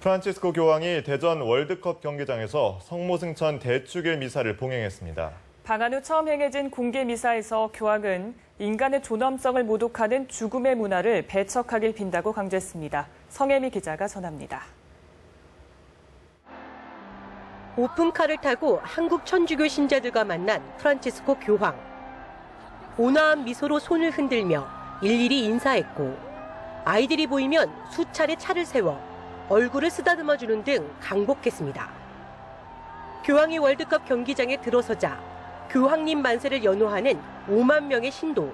프란치스코 교황이 대전 월드컵 경기장에서 성모승천 대축일 미사를 봉행했습니다. 방한 후 처음 행해진 공개 미사에서 교황은 인간의 존엄성을 모독하는 죽음의 문화를 배척하길 빈다고 강조했습니다. 성혜미 기자가 전합니다. 오픈카를 타고 한국 천주교 신자들과 만난 프란치스코 교황. 온화한 미소로 손을 흔들며 일일이 인사했고 아이들이 보이면 수차례 차를 세워 얼굴을 쓰다듬어주는 등 강복했습니다. 교황이 월드컵 경기장에 들어서자 교황님 만세를 연호하는 5만 명의 신도.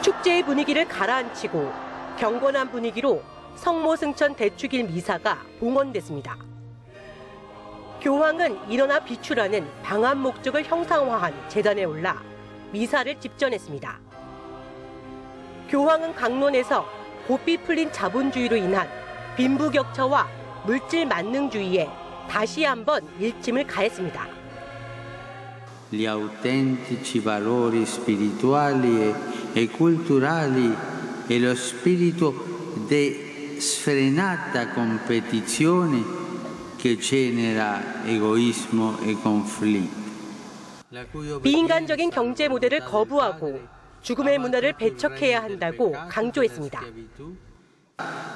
축제의 분위기를 가라앉히고 경건한 분위기로 성모승천 대축일 미사가 봉헌됐습니다. 교황은 일어나 비추라는 방한 목적을 형상화한 제단에 올라 미사를 집전했습니다. 교황은 강론에서 고삐 풀린 자본주의로 인한 빈부격차와 물질 만능주의에 다시 한번 일침을 가했습니다. Gli autentici valori spirituali e culturali e lo spirito di sfrenata competizione che genera egoismo e conflitto. 비인간적인 경제 모델을 거부하고 죽음의 문화를 배척해야 한다고 강조했습니다.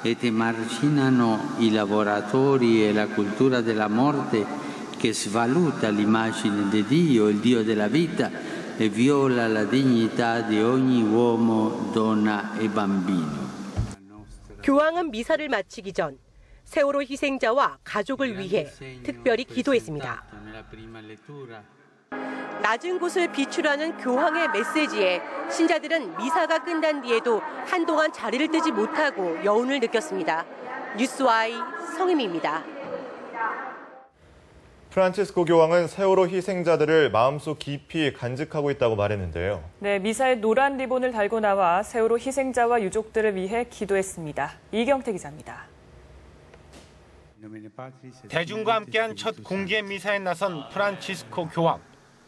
Et emarginano i lavoratori e la cultura della morte che svaluta l'immagine di Dio, il Dio della vita, e viola la dignità di ogni uomo, donna e bambino. 교황은 미사를 마치기 전 세월호 희생자와 가족을 위해 특별히 기도했습니다. 낮은 곳을 비추라는 교황의 메시지에 신자들은 미사가 끝난 뒤에도 한동안 자리를 뜨지 못하고 여운을 느꼈습니다. 뉴스와이 성혜미입니다. 프란치스코 교황은 세월호 희생자들을 마음속 깊이 간직하고 있다고 말했는데요. 네, 미사에 노란 리본을 달고 나와 세월호 희생자와 유족들을 위해 기도했습니다. 이경태 기자입니다. 대중과 함께한 첫 공개 미사에 나선 프란치스코 교황.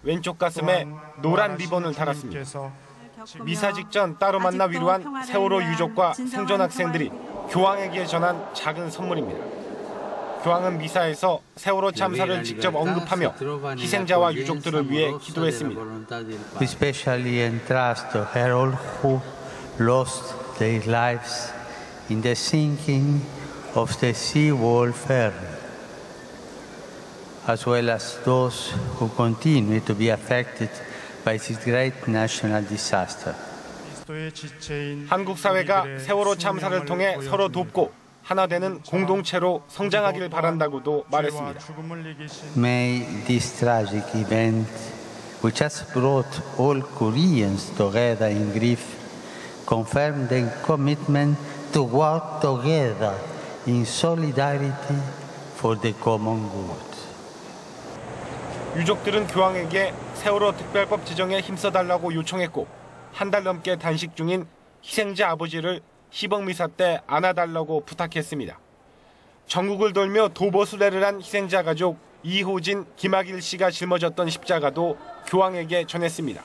왼쪽 가슴에 노란 리본을 달았습니다. 미사 직전 따로 만나 위로한 세월호 유족과 생존 학생들이 교황에게 전한 작은 선물입니다. 교황은 미사에서 세월호 참사를 직접 언급하며 희생자와 유족들을 위해 기도했습니다. We especially entrust to all who lost their lives in the sinking of the sea wall ferry, as well as those who continue to be affected by this great national disaster. 한국 사회가 세월호 참사를 통해 서로 돕고 하나 되는 공동체로 성장하길 바란다고도 말했습니다. May this tragic event, which has brought all Koreans together in grief, confirm their commitment to work together in solidarity for the common good. 유족들은 교황에게 세월호 특별법 제정에 힘써달라고 요청했고 한 달 넘게 단식 중인 희생자 아버지를 시범미사 때 안아달라고 부탁했습니다. 전국을 돌며 도보 수레를 한 희생자 가족 이호진, 김학일 씨가 짊어졌던 십자가도 교황에게 전했습니다.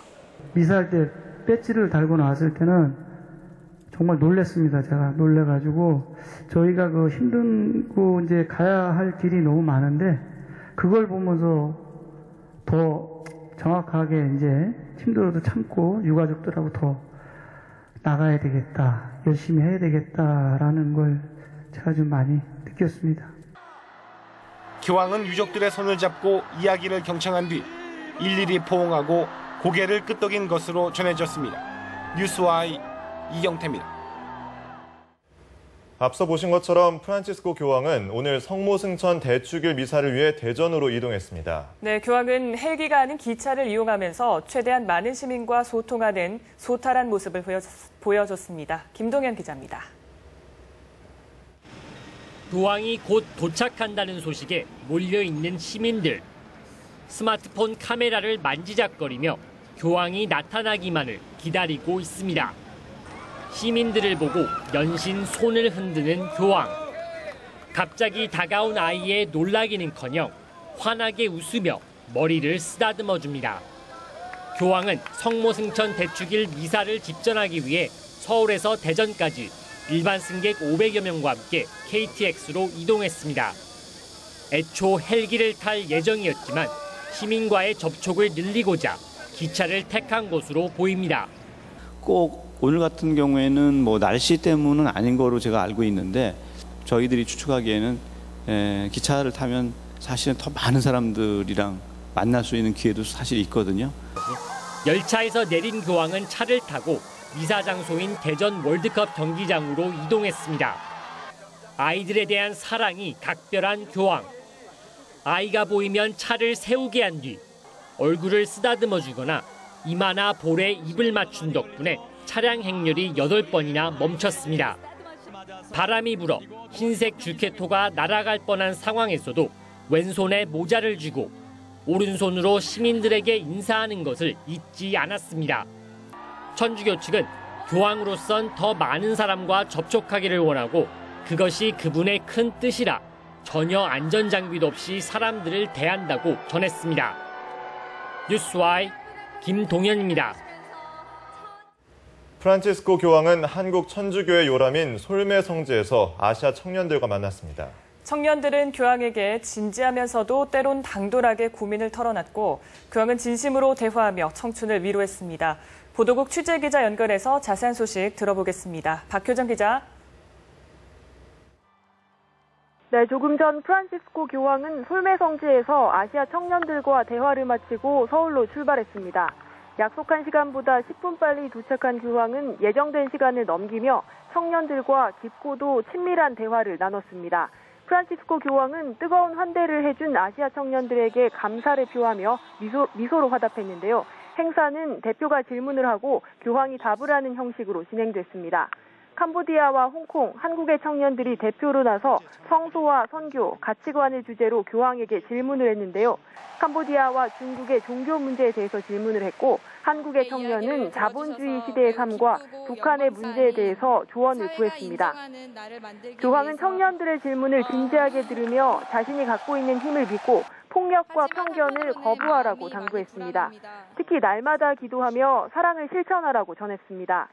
미사할 때 배지를 달고 나왔을 때는 정말 놀랐습니다. 제가 놀래가지고 저희가 그 힘들고 이제 가야 할 길이 너무 많은데 그걸 보면서 더 정확하게 이제 힘들어도 참고 유가족들하고 더 나가야 되겠다, 열심히 해야 되겠다라는 걸 제가 좀 많이 느꼈습니다. 교황은 유족들의 손을 잡고 이야기를 경청한 뒤 일일이 포옹하고 고개를 끄덕인 것으로 전해졌습니다. 뉴스와이 이경태입니다. 앞서 보신 것처럼 프란치스코 교황은 오늘 성모승천 대축일 미사를 위해 대전으로 이동했습니다. 네, 교황은 헬기가 아닌 기차를 이용하면서 최대한 많은 시민과 소통하는 소탈한 모습을 보여줬습니다. 김동현 기자입니다. 교황이 곧 도착한다는 소식에 몰려있는 시민들. 스마트폰 카메라를 만지작거리며 교황이 나타나기만을 기다리고 있습니다. 시민들을 보고 연신 손을 흔드는 교황. 갑자기 다가온 아이에 놀라기는커녕 환하게 웃으며 머리를 쓰다듬어줍니다. 교황은 성모승천 대축일 미사를 집전하기 위해 서울에서 대전까지 일반 승객 500여 명과 함께 KTX로 이동했습니다. 애초 헬기를 탈 예정이었지만 시민과의 접촉을 늘리고자 기차를 택한 것으로 보입니다. 꼭 오늘 같은 경우에는 날씨 때문은 아닌 거로 제가 알고 있는데 저희들이 추측하기에는 기차를 타면 사실은 더 많은 사람들이랑 만날 수 있는 기회도 사실 있거든요. 열차에서 내린 교황은 차를 타고 미사 장소인 대전 월드컵 경기장으로 이동했습니다. 아이들에 대한 사랑이 각별한 교황. 아이가 보이면 차를 세우게 한 뒤 얼굴을 쓰다듬어 주거나 이마나 볼에 입을 맞춘 덕분에 차량 행렬이 8번이나 멈췄습니다. 바람이 불어 흰색 줄케토가 날아갈 뻔한 상황에서도 왼손에 모자를 쥐고 오른손으로 시민들에게 인사하는 것을 잊지 않았습니다. 천주교 측은 교황으로선 더 많은 사람과 접촉하기를 원하고 그것이 그분의 큰 뜻이라 전혀 안전장비도 없이 사람들을 대한다고 전했습니다. 뉴스와이 김동현입니다. 프란치스코 교황은 한국 천주교의 요람인 솔메 성지에서 아시아 청년들과 만났습니다. 청년들은 교황에게 진지하면서도 때론 당돌하게 고민을 털어놨고 교황은 진심으로 대화하며 청춘을 위로했습니다. 보도국 취재기자 연결해서 자세한 소식 들어보겠습니다. 박효정 기자. 네, 조금 전 프란치스코 교황은 솔메 성지에서 아시아 청년들과 대화를 마치고 서울로 출발했습니다. 약속한 시간보다 10분 빨리 도착한 교황은 예정된 시간을 넘기며 청년들과 깊고도 친밀한 대화를 나눴습니다. 프란치스코 교황은 뜨거운 환대를 해준 아시아 청년들에게 감사를 표하며 미소로 화답했는데요. 행사는 대표가 질문을 하고 교황이 답을 하는 형식으로 진행됐습니다. 캄보디아와 홍콩, 한국의 청년들이 대표로 나서 성소와 선교, 가치관을 주제로 교황에게 질문을 했는데요. 캄보디아와 중국의 종교 문제에 대해서 질문을 했고 한국의 청년은 자본주의 시대의 삶과 북한의 문제에 대해서 조언을 구했습니다. 교황은 청년들의 질문을 진지하게 들으며 자신이 갖고 있는 힘을 믿고 폭력과 편견을 거부하라고 당부했습니다. 특히 날마다 기도하며 사랑을 실천하라고 전했습니다.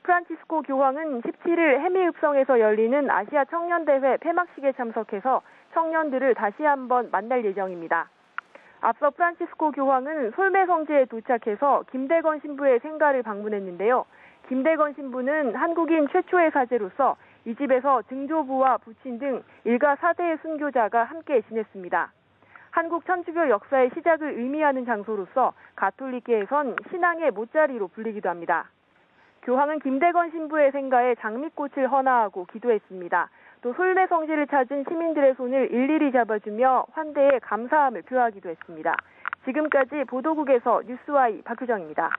프란치스코 교황은 17일 해미읍성에서 열리는 아시아 청년대회 폐막식에 참석해서 청년들을 다시 한번 만날 예정입니다. 앞서 프란치스코 교황은 솔메 성지에 도착해서 김대건 신부의 생가를 방문했는데요. 김대건 신부는 한국인 최초의 사제로서 이 집에서 증조부와 부친 등 일가 4대의 순교자가 함께 지냈습니다. 한국 천주교 역사의 시작을 의미하는 장소로서 가톨릭계에선 신앙의 못자리로 불리기도 합니다. 교황은 김대건 신부의 생가에 장미꽃을 헌화하고 기도했습니다. 또 솔메 성지를 찾은 시민들의 손을 일일이 잡아주며 환대에 감사함을 표하기도 했습니다. 지금까지 보도국에서 뉴스와이 박효정입니다.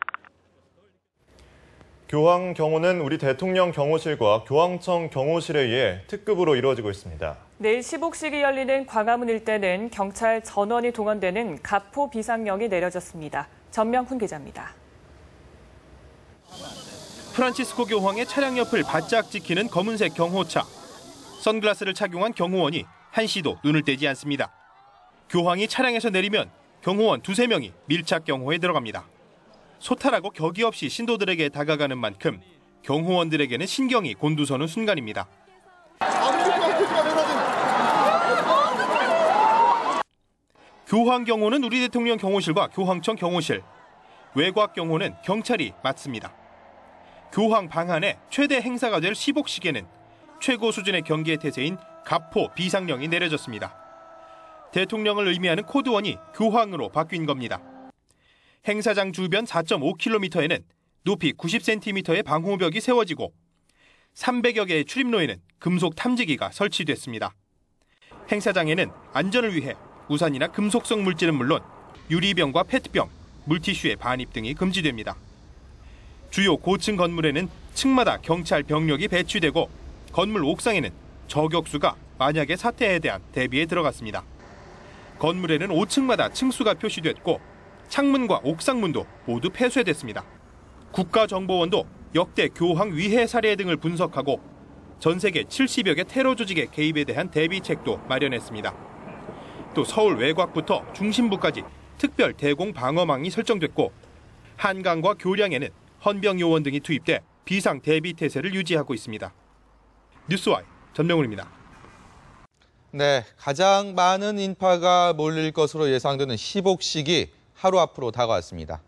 교황 경호는 우리 대통령 경호실과 교황청 경호실에 의해 특급으로 이루어지고 있습니다. 내일 시복식이 열리는 광화문 일대는 경찰 전원이 동원되는 가포 비상령이 내려졌습니다. 전명훈 기자입니다. 프란치스코 교황의 차량 옆을 바짝 지키는 검은색 경호차. 선글라스를 착용한 경호원이 한시도 눈을 떼지 않습니다. 교황이 차량에서 내리면 경호원 2~3명이 밀착 경호에 들어갑니다. 소탈하고 격이 없이 신도들에게 다가가는 만큼 경호원들에게는 신경이 곤두서는 순간입니다. 교황 경호는 우리 대통령 경호실과 교황청 경호실, 외곽 경호는 경찰이 맡습니다. 교황 방한의 최대 행사가 될 시복식에는 최고 수준의 경계 태세인 가포 비상령이 내려졌습니다. 대통령을 의미하는 코드원이 교황으로 바뀐 겁니다. 행사장 주변 4.5km에는 높이 90cm의 방호벽이 세워지고 300여 개의 출입로에는 금속 탐지기가 설치됐습니다. 행사장에는 안전을 위해 우산이나 금속성 물질은 물론 유리병과 페트병, 물티슈의 반입 등이 금지됩니다. 주요 고층 건물에는 층마다 경찰 병력이 배치되고 건물 옥상에는 저격수가 만약의 사태에 대한 대비에 들어갔습니다. 건물에는 5층마다 층수가 표시됐고 창문과 옥상문도 모두 폐쇄됐습니다. 국가정보원도 역대 교황 위해 사례 등을 분석하고 전 세계 70여 개 테러 조직의 개입에 대한 대비책도 마련했습니다. 또 서울 외곽부터 중심부까지 특별 대공 방어망이 설정됐고 한강과 교량에는 헌병 요원 등이 투입돼 비상 대비 태세를 유지하고 있습니다. 뉴스와이 전명훈입니다. 네, 가장 많은 인파가 몰릴 것으로 예상되는 시복식이 하루 앞으로 다가왔습니다.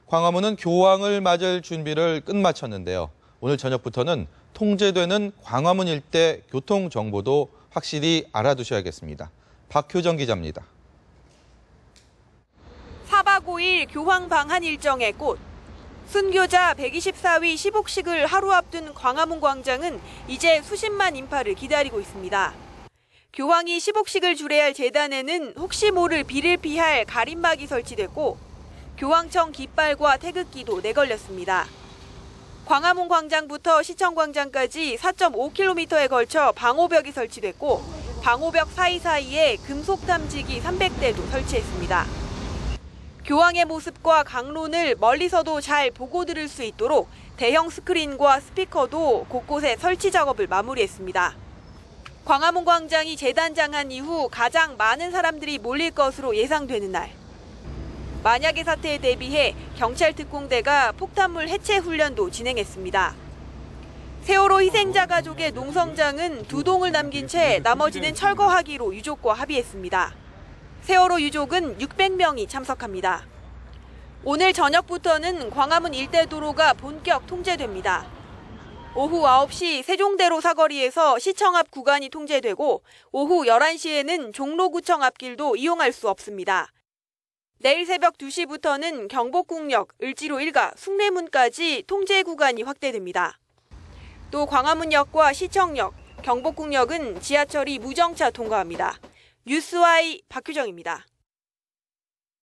광화문은 교황을 맞을 준비를 끝마쳤는데요. 오늘 저녁부터는 통제되는 광화문 일대 교통 정보도 확실히 알아두셔야겠습니다. 박효정 기자입니다. 4박 5일 교황 방한 일정의 꽃. 순교자 124위 시복식을 하루 앞둔 광화문 광장은 이제 수십만 인파를 기다리고 있습니다. 교황이 시복식을 주례할 재단에는 혹시 모를 비를 피할 가림막이 설치됐고 교황청 깃발과 태극기도 내걸렸습니다. 광화문 광장부터 시청광장까지 4.5km에 걸쳐 방호벽이 설치됐고 방호벽 사이사이에 금속 탐지기 300대도 설치했습니다. 교황의 모습과 강론을 멀리서도 잘 보고 들을 수 있도록 대형 스크린과 스피커도 곳곳에 설치 작업을 마무리했습니다. 광화문 광장이 재단장한 이후 가장 많은 사람들이 몰릴 것으로 예상되는 날. 만약의 사태에 대비해 경찰 특공대가 폭탄물 해체 훈련도 진행했습니다. 세월호 희생자 가족의 농성장은 2동을 남긴 채 나머지는 철거하기로 유족과 합의했습니다. 세월호 유족은 600명이 참석합니다. 오늘 저녁부터는 광화문 일대 도로가 본격 통제됩니다. 오후 9시 세종대로 사거리에서 시청 앞 구간이 통제되고 오후 11시에는 종로구청 앞길도 이용할 수 없습니다. 내일 새벽 2시부터는 경복궁역, 을지로 일가, 숭례문까지 통제 구간이 확대됩니다. 또 광화문역과 시청역, 경복궁역은 지하철이 무정차 통과합니다. 뉴스와이 박효정입니다.